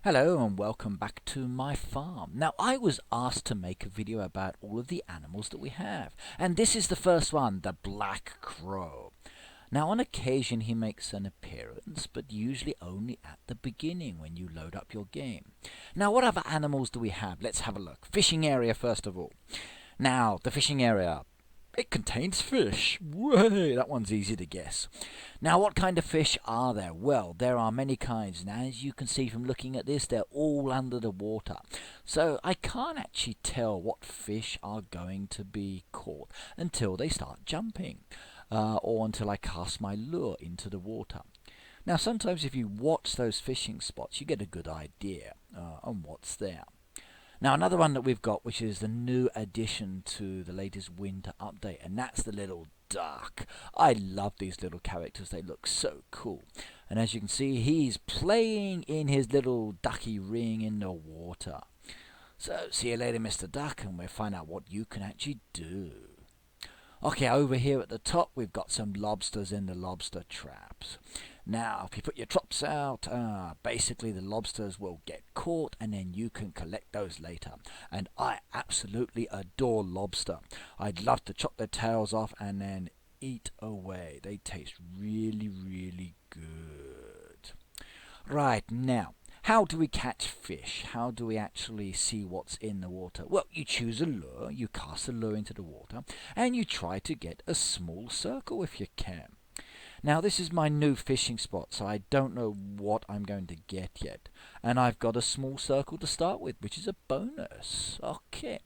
Hello and welcome back to my farm. Now I was asked to make a video about all of the animals that we have, and this is the first one, the black crow. Now on occasion he makes an appearance, but usually only at the beginning when you load up your game. Now what other animals do we have? Let's have a look. Fishing area first of all. Now the fishing area, it contains fish. Way, that one's easy to guess. Now, what kind of fish are there? Well, there are many kinds. Now, as you can see from looking at this, they're all under the water. So I can't actually tell what fish are going to be caught until they start jumping, or until I cast my lure into the water. Now, sometimes if you watch those fishing spots, you get a good idea on what's there. Now another one that we've got, which is the new addition to the latest winter update, and that's the little duck. I love these little characters, they look so cool. And as you can see, he's playing in his little ducky ring in the water. So see you later, Mr. Duck, and we'll find out what you can actually do. Okay, over here at the top we've got some lobsters in the lobster traps. Now, if you put your traps out, basically the lobsters will get caught and then you can collect those later. And I absolutely adore lobster. I'd love to chop their tails off and then eat away. They taste really, really good. Right, now, how do we catch fish? How do we actually see what's in the water? Well, you choose a lure, you cast a lure into the water, and you try to get a small circle if you can. Now this is my new fishing spot, so I don't know what I'm going to get yet. And I've got a small circle to start with, which is a bonus. Okay.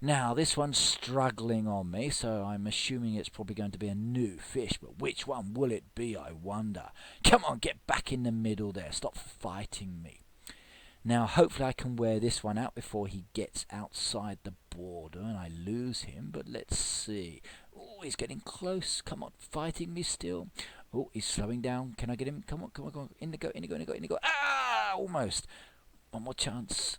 Now this one's struggling on me, so I'm assuming it's probably going to be a new fish. But which one will it be, I wonder? Come on, get back in the middle there. Stop fighting me. Now hopefully I can wear this one out before he gets outside the border and I lose him. But let's see. Oh, he's getting close. Come on, fighting me still. Oh, he's slowing down. Can I get him? Come on, come on, come on. In the go, in the go, in the go, in the go. Ah, almost. One more chance.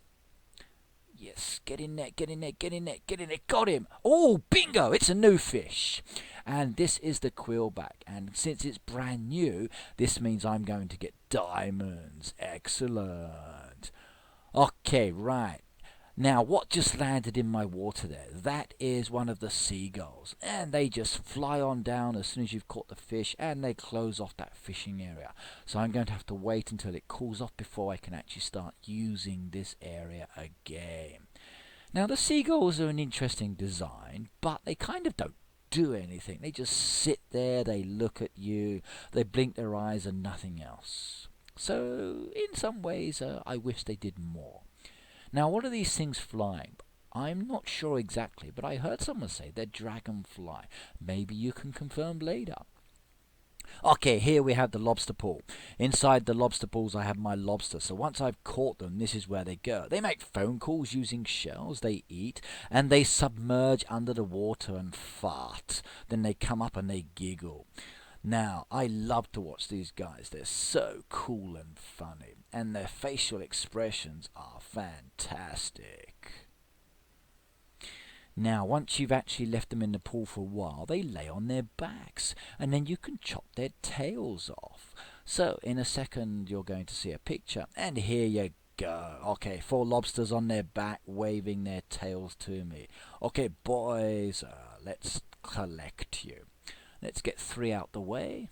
Yes, get in there, get in there, get in there, get in there. Got him. Oh, bingo, it's a new fish. And this is the quillback. And since it's brand new, this means I'm going to get diamonds. Excellent. Okay, right. Now, what just landed in my water there? That is one of the seagulls. And they just fly on down as soon as you've caught the fish and they close off that fishing area. So I'm going to have to wait until it cools off before I can actually start using this area again. Now, the seagulls are an interesting design, but they kind of don't do anything. They just sit there, they look at you, they blink their eyes and nothing else. So, in some ways, I wish they did more. Now, what are these things flying? I'm not sure exactly, but I heard someone say they're dragonfly. Maybe you can confirm later. Okay, here we have the lobster pool. Inside the lobster pools I have my lobster, so once I've caught them, this is where they go. They make phone calls using shells, they eat, and they submerge under the water and fart. Then they come up and they giggle. Now, I love to watch these guys. They're so cool and funny, and their facial expressions are fantastic. Now, once you've actually left them in the pool for a while, they lay on their backs, and then you can chop their tails off. So, in a second, you're going to see a picture, and here you go. Okay, 4 lobsters on their back, waving their tails to me. Okay, boys, let's collect you. Let's get 3 out the way.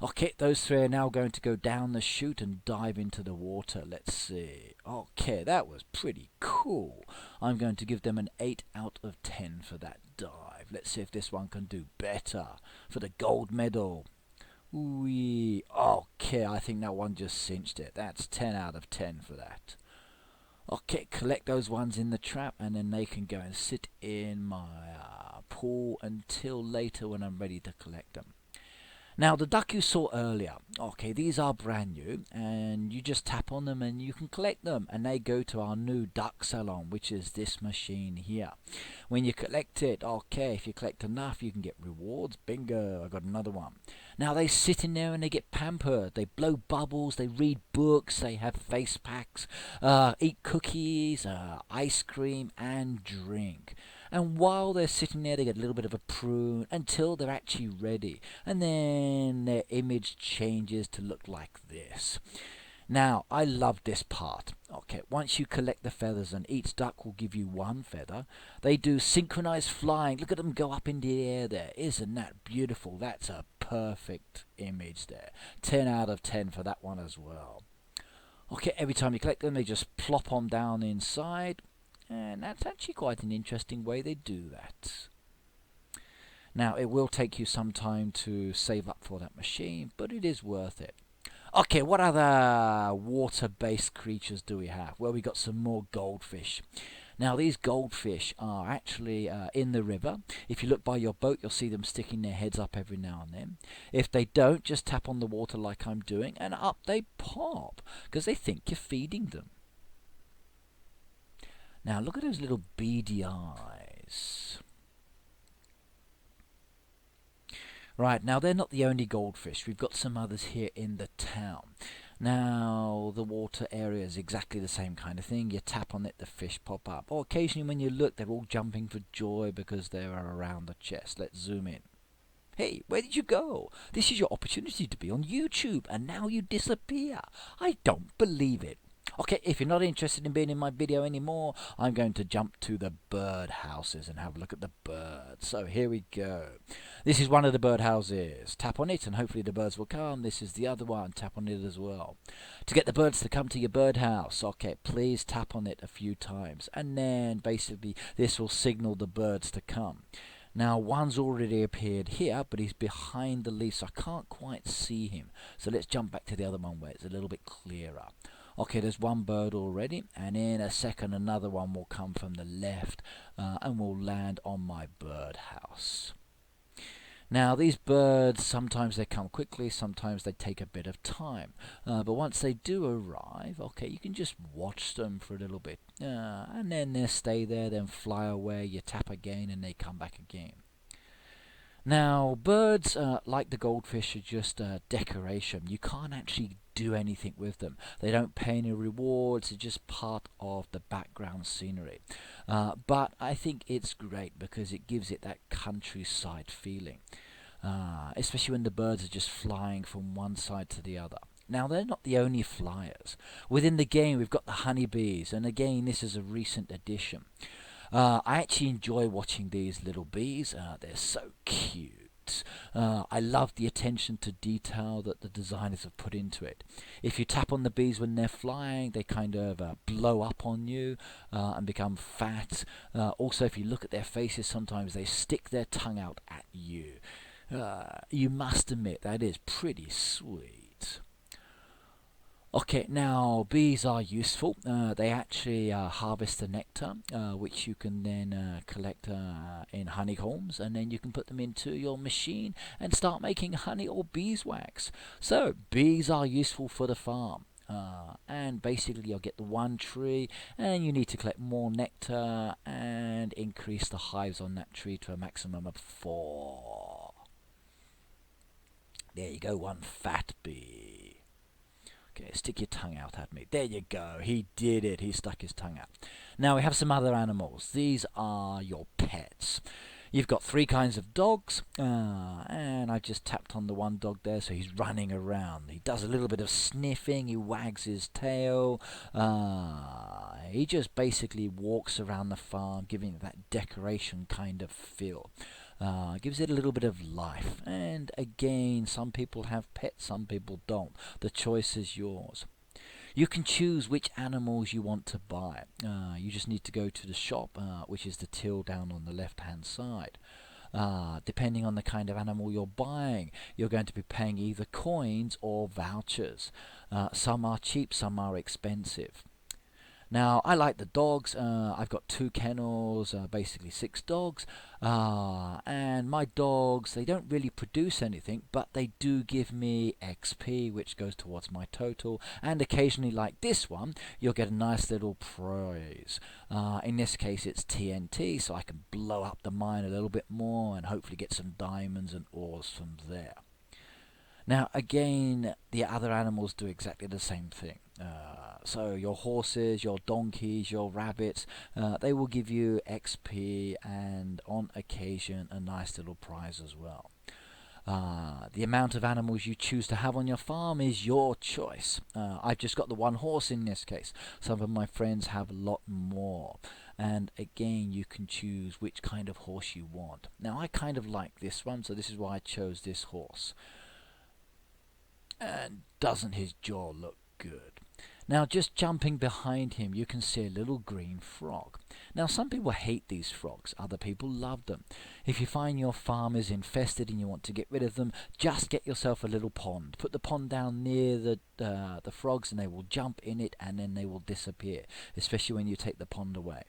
Okay, those 3 are now going to go down the chute and dive into the water. Let's see. Okay, that was pretty cool. I'm going to give them an 8 out of 10 for that dive. Let's see if this one can do better for the gold medal. Whee. Okay, I think that one just cinched it. That's 10 out of 10 for that. Okay, collect those ones in the trap and then they can go and sit in my pool until later when I'm ready to collect them. Now, the duck you saw earlier, okay, these are brand new, and you just tap on them and you can collect them, and they go to our new duck salon, which is this machine here. When you collect it, okay, if you collect enough, you can get rewards. Bingo, I got another one. Now, they sit in there and they get pampered. They blow bubbles, they read books, they have face packs, eat cookies, ice cream, and drink. And while they're sitting there, they get a little bit of a prune until they're actually ready. And then their image changes to look like this. Now, I love this part. Okay, once you collect the feathers, and each duck will give you one feather, they do synchronized flying. Look at them go up in the air there. Isn't that beautiful? That's a perfect image there. 10 out of 10 for that one as well. Okay, every time you collect them, they just plop on down inside. And that's actually quite an interesting way they do that. Now, it will take you some time to save up for that machine, but it is worth it. Okay, what other water-based creatures do we have? Well, we got some more goldfish. Now, these goldfish are actually in the river. If you look by your boat, you'll see them sticking their heads up every now and then. If they don't, just tap on the water like I'm doing, and up they pop, because they think you're feeding them. Now, look at those little beady eyes. Right, now they're not the only goldfish. We've got some others here in the town. Now, the water area is exactly the same kind of thing. You tap on it, the fish pop up. Or occasionally when you look, they're all jumping for joy because they're around the chest. Let's zoom in. Hey, where did you go? This is your opportunity to be on YouTube, and now you disappear. I don't believe it. Okay, if you're not interested in being in my video anymore, I'm going to jump to the birdhouses and have a look at the birds. So here we go. This is one of the birdhouses. Tap on it and hopefully the birds will come. This is the other one. Tap on it as well. To get the birds to come to your birdhouse, okay, please tap on it a few times. And then basically this will signal the birds to come. Now, one's already appeared here, but he's behind the leaf, so I can't quite see him. So let's jump back to the other one where it's a little bit clearer. Okay, there's one bird already, and in a second another one will come from the left and will land on my birdhouse. Now, these birds, sometimes they come quickly, sometimes they take a bit of time. But once they do arrive, okay, you can just watch them for a little bit. And then they stay there, then fly away, you tap again, and they come back again. Now, birds, like the goldfish, are just decoration. You can't actually do anything with them. They don't pay any rewards. It's just part of the background scenery. But I think it's great because it gives it that countryside feeling. Especially when the birds are just flying from one side to the other. Now, they're not the only flyers. Within the game, we've got the honeybees. And again, this is a recent addition. I actually enjoy watching these little bees. They're so cute. I love the attention to detail that the designers have put into it. If you tap on the bees when they're flying, they kind of blow up on you and become fat. Also, if you look at their faces, sometimes they stick their tongue out at you. You must admit, that is pretty sweet. Okay, now bees are useful. They actually harvest the nectar, which you can then collect in honeycombs, and then you can put them into your machine and start making honey or beeswax. So bees are useful for the farm. And basically you'll get the one tree, and you need to collect more nectar and increase the hives on that tree to a maximum of 4. There you go, one fat bee. Okay, stick your tongue out at me. There you go. He did it. He stuck his tongue out. Now we have some other animals. These are your pets. You've got 3 kinds of dogs, and I just tapped on the one dog there, so he's running around. He does a little bit of sniffing. He wags his tail. He just basically walks around the farm, giving it that decoration kind of feel. Gives it a little bit of life. And again, some people have pets, some people don't. The choice is yours. You can choose which animals you want to buy. You just need to go to the shop, which is the till down on the left hand side. Depending on the kind of animal you're buying, you're going to be paying either coins or vouchers. Some are cheap, some are expensive. Now, I like the dogs. I've got 2 kennels, basically 6 dogs. And my dogs, they don't really produce anything, but they do give me XP, which goes towards my total. And occasionally, like this one, you'll get a nice little prize. In this case, it's TNT, so I can blow up the mine a little bit more and hopefully get some diamonds and ores from there. Now, again, the other animals do exactly the same thing. So your horses, your donkeys, your rabbits, they will give you XP and on occasion a nice little prize as well. The amount of animals you choose to have on your farm is your choice. I've just got the one horse in this case. Some of my friends have a lot more. And again, you can choose which kind of horse you want. Now, I kind of like this one, so this is why I chose this horse. And doesn't his jaw look good? Now, just jumping behind him, you can see a little green frog. Now, some people hate these frogs. Other people love them. If you find your farm is infested and you want to get rid of them, just get yourself a little pond. Put the pond down near the frogs and they will jump in it and then they will disappear, especially when you take the pond away.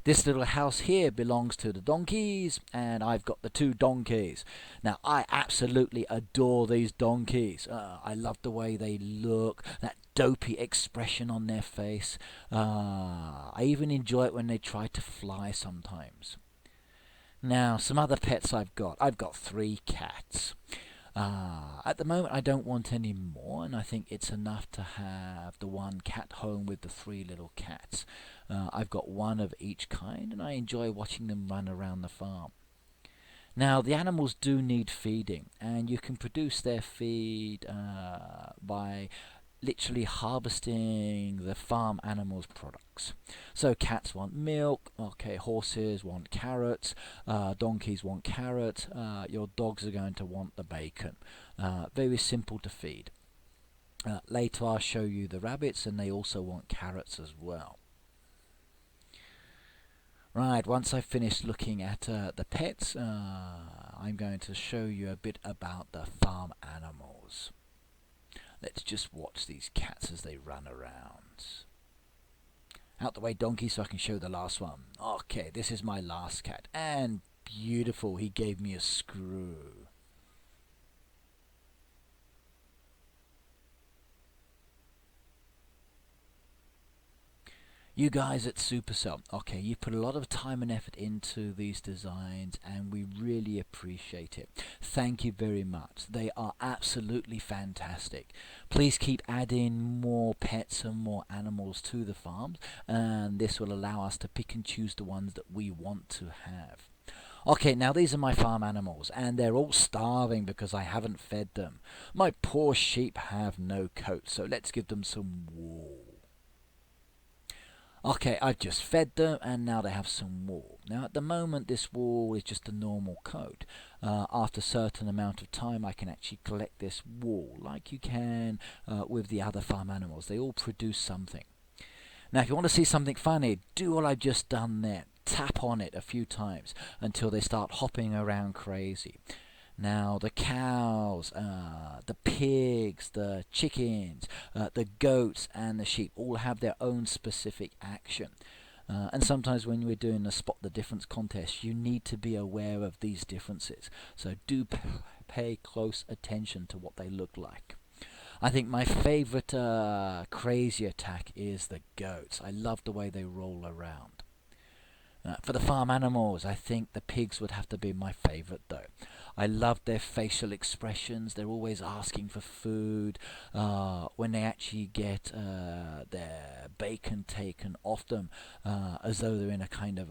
This little house here belongs to the donkeys, and I've got the 2 donkeys. Now, I absolutely adore these donkeys. I love the way they look, that dopey expression on their face. I even enjoy it when they try to fly sometimes. Now, some other pets I've got. I've got 3 cats. At the moment, I don't want any more, and I think it's enough to have the 1 cat home with the 3 little cats. I've got 1 of each kind, and I enjoy watching them run around the farm. Now, the animals do need feeding, and you can produce their feed by literally harvesting the farm animals' products. So cats want milk, okay, horses want carrots, donkeys want carrots, your dogs are going to want the bacon. Very simple to feed. Later I'll show you the rabbits, and they also want carrots as well. Right, once I've finished looking at the pets, I'm going to show you a bit about the farm animals. Let's just watch these cats as they run around. Out the way, donkey, so I can show the last one. Okay, this is my last cat. And beautiful, he gave me a screw. You guys at Supercell, okay, you put a lot of time and effort into these designs and we really appreciate it. Thank you very much. They are absolutely fantastic. Please keep adding more pets and more animals to the farms, and this will allow us to pick and choose the ones that we want to have. Okay, now these are my farm animals, and they're all starving because I haven't fed them. My poor sheep have no coat, so let's give them some wool. Okay, I've just fed them and now they have some wool. Now at the moment this wool is just a normal coat. After a certain amount of time I can actually collect this wool like you can with the other farm animals. They all produce something. Now if you want to see something funny, do what I've just done there. Tap on it a few times until they start hopping around crazy. Now the cows, the pigs, the chickens, the goats and the sheep all have their own specific action. And sometimes when we're doing a spot the difference contest, you need to be aware of these differences. So do pay close attention to what they look like. I think my favorite crazy attack is the goats. I love the way they roll around. For the farm animals, I think the pigs would have to be my favorite though. I love their facial expressions. They're always asking for food. When they actually get their bacon taken off them, as though they're in a kind of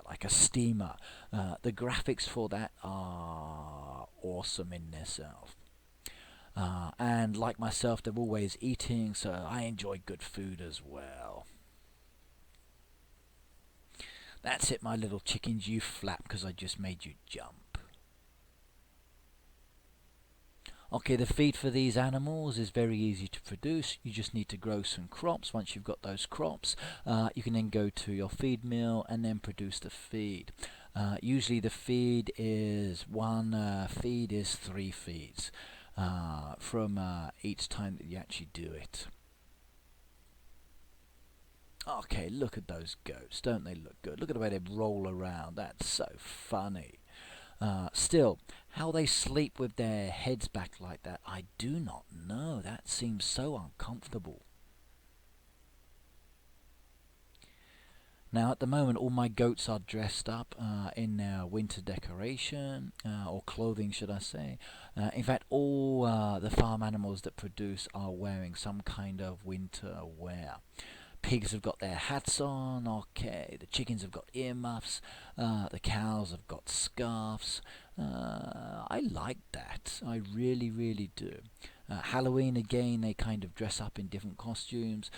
like a steamer. The graphics for that are awesome in themselves. And like myself, they're always eating, so I enjoy good food as well. That's it, my little chickens. You flap because I just made you jump. Okay, the feed for these animals is very easy to produce. You just need to grow some crops. Once you've got those crops, you can then go to your feed mill and then produce the feed. Usually the feed is one feed is 3 feeds from each time that you actually do it. Okay, look at those goats. Don't they look good? Look at the way they roll around. That's so funny. Still, how they sleep with their heads back like that, I do not know. That seems so uncomfortable. Now at the moment all my goats are dressed up in their winter decoration, or clothing should I say. In fact all the farm animals that produce are wearing some kind of winter wear. Pigs have got their hats on, okay, the chickens have got earmuffs, the cows have got scarves, I like that. I really, really do. Halloween again, they kind of dress up in different costumes.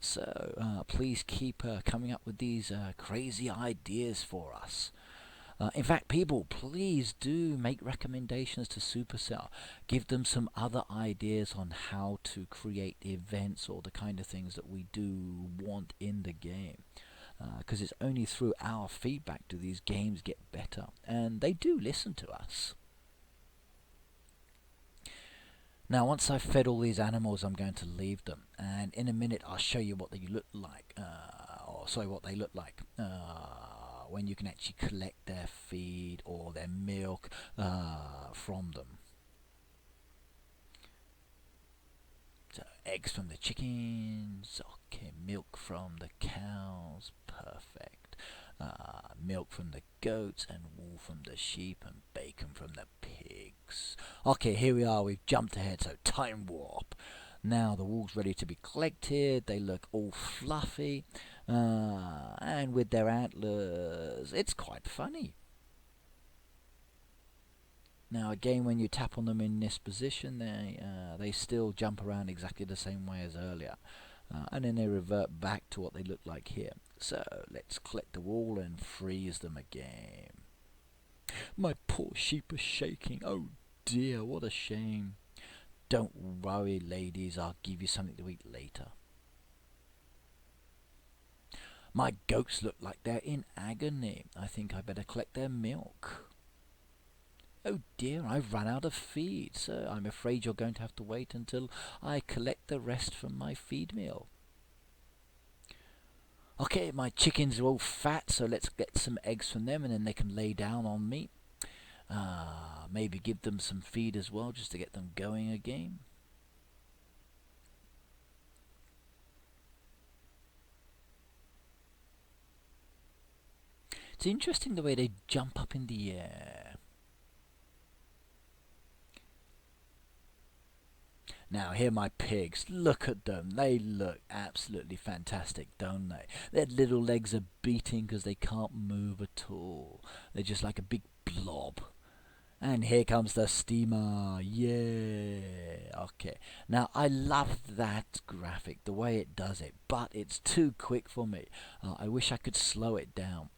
So please keep coming up with these crazy ideas for us. In fact, people, please do make recommendations to Supercell. Give them some other ideas on how to create events or the kind of things that we do want in the game. Because it's only through our feedback do these games get better. And they do listen to us. Now, once I've fed all these animals, I'm going to leave them. And in a minute, I'll show you what they look like. What they look like. When you can actually collect their feed or their milk from them. So eggs from the chickens, okay, milk from the cows, perfect. Milk from the goats and wool from the sheep and bacon from the pigs. Okay, here we are, we've jumped ahead, so time warp. Now the wool's ready to be collected, they look all fluffy, and with their antlers, it's quite funny. Now again, when you tap on them in this position, they still jump around exactly the same way as earlier. And then they revert back to what they look like here. So let's collect the wool and freeze them again. My poor sheep are shaking. Oh dear, what a shame. Don't worry, ladies, I'll give you something to eat later. My goats look like they're in agony. I think I better collect their milk. Oh dear, I've run out of feed, so I'm afraid you're going to have to wait until I collect the rest from my feed mill. Okay, my chickens are all fat, so let's get some eggs from them and then they can lay down on me. Maybe give them some feed as well, just to get them going again. It's interesting the way they jump up in the air. Now, here are my pigs. Look at them. They look absolutely fantastic, don't they? Their little legs are beating because they can't move at all. They're just like a big blob. And here comes the steamer. Yeah. Okay. Now, I love that graphic, the way it does it, but it's too quick for me. I wish I could slow it down.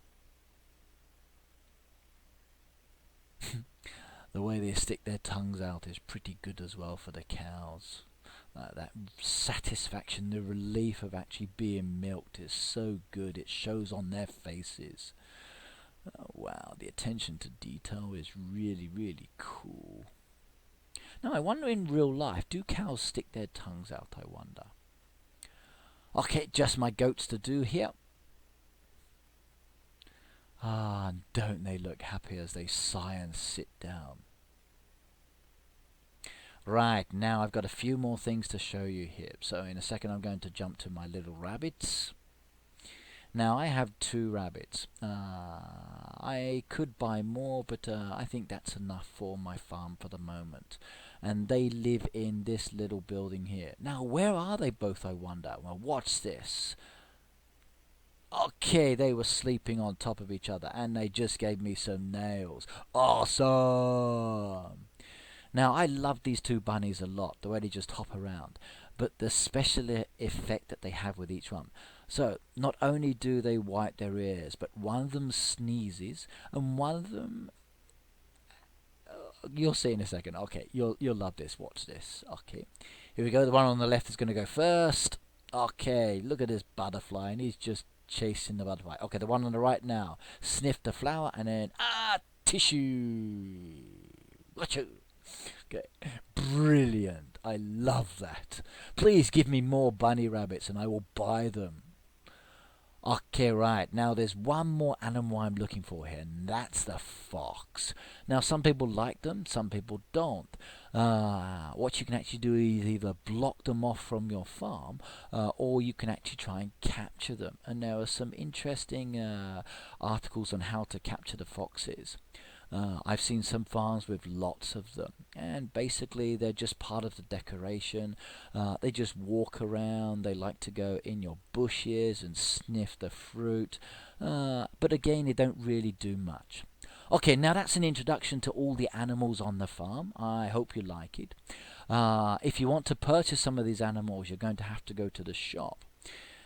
The way they stick their tongues out is pretty good as well for the cows. That satisfaction, the relief of actually being milked is so good. It shows on their faces. Oh, wow, the attention to detail is really, really cool. Now, I wonder in real life, do cows stick their tongues out, I wonder? Okay, just my goats to do here. Ah, don't they look happy as they sigh and sit down. Right, now I've got a few more things to show you here. So in a second I'm going to jump to my little rabbits. Now I have 2 rabbits. I could buy more, but I think that's enough for my farm for the moment. And they live in this little building here. Now where are they both, I wonder? Well, watch this. Okay, they were sleeping on top of each other and they just gave me some nails. Awesome! Now, I love these 2 bunnies a lot, the way they just hop around, but the special effect that they have with each one. So, not only do they wipe their ears, but one of them sneezes, and one of them... you'll see in a second. Okay, you'll love this. Watch this. Okay, here we go. The one on the left is going to go first. Okay, look at this butterfly, and he's just chasing the butterfly. Okay, the one on the right now. Sniff the flower, and then... tissue! Watcha! Okay, brilliant. I love that. Please give me more bunny rabbits and I will buy them. Okay, right. Now there's one more animal I'm looking for here, and that's the fox. Now some people like them, some people don't. What you can actually do is either block them off from your farm, or you can actually try and capture them. And there are some interesting articles on how to capture the foxes. I've seen some farms with lots of them, and basically they're just part of the decoration. They just walk around, they like to go in your bushes and sniff the fruit, but again they don't really do much. Okay, now that's an introduction to all the animals on the farm. I hope you like it. If you want to purchase some of these animals, you're going to have to go to the shop.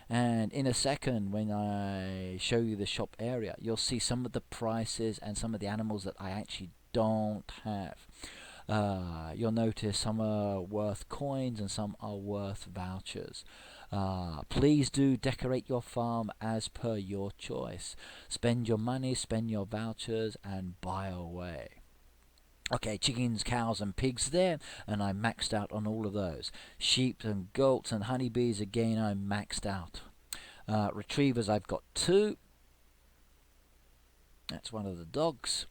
And in a second, when I show you the shop area, you'll see some of the prices and some of the animals that I actually don't have. You'll notice some are worth coins and some are worth vouchers. Please do decorate your farm as per your choice. Spend your money, spend your vouchers, and buy away. Okay, chickens, cows, and pigs there, and I maxed out on all of those. Sheep and goats and honeybees, again, I maxed out. Retrievers, I've got 2. That's one of the dogs.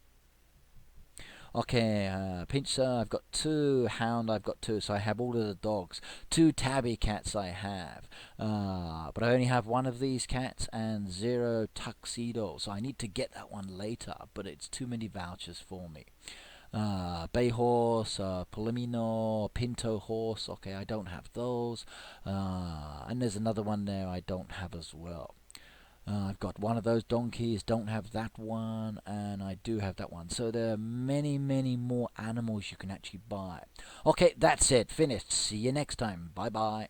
Okay, pincher, I've got 2. Hound, I've got 2. So I have all of the dogs. 2 tabby cats I have. But I only have 1 of these cats and 0 tuxedo. So I need to get that one later, but it's too many vouchers for me. Bay horse, Polomino, Pinto horse. Okay, I don't have those. And there's another one there I don't have as well. I've got one of those donkeys, don't have that one, and I do have that one. So there are many, many more animals you can actually buy. Okay, that's it. Finished. See you next time. Bye-bye.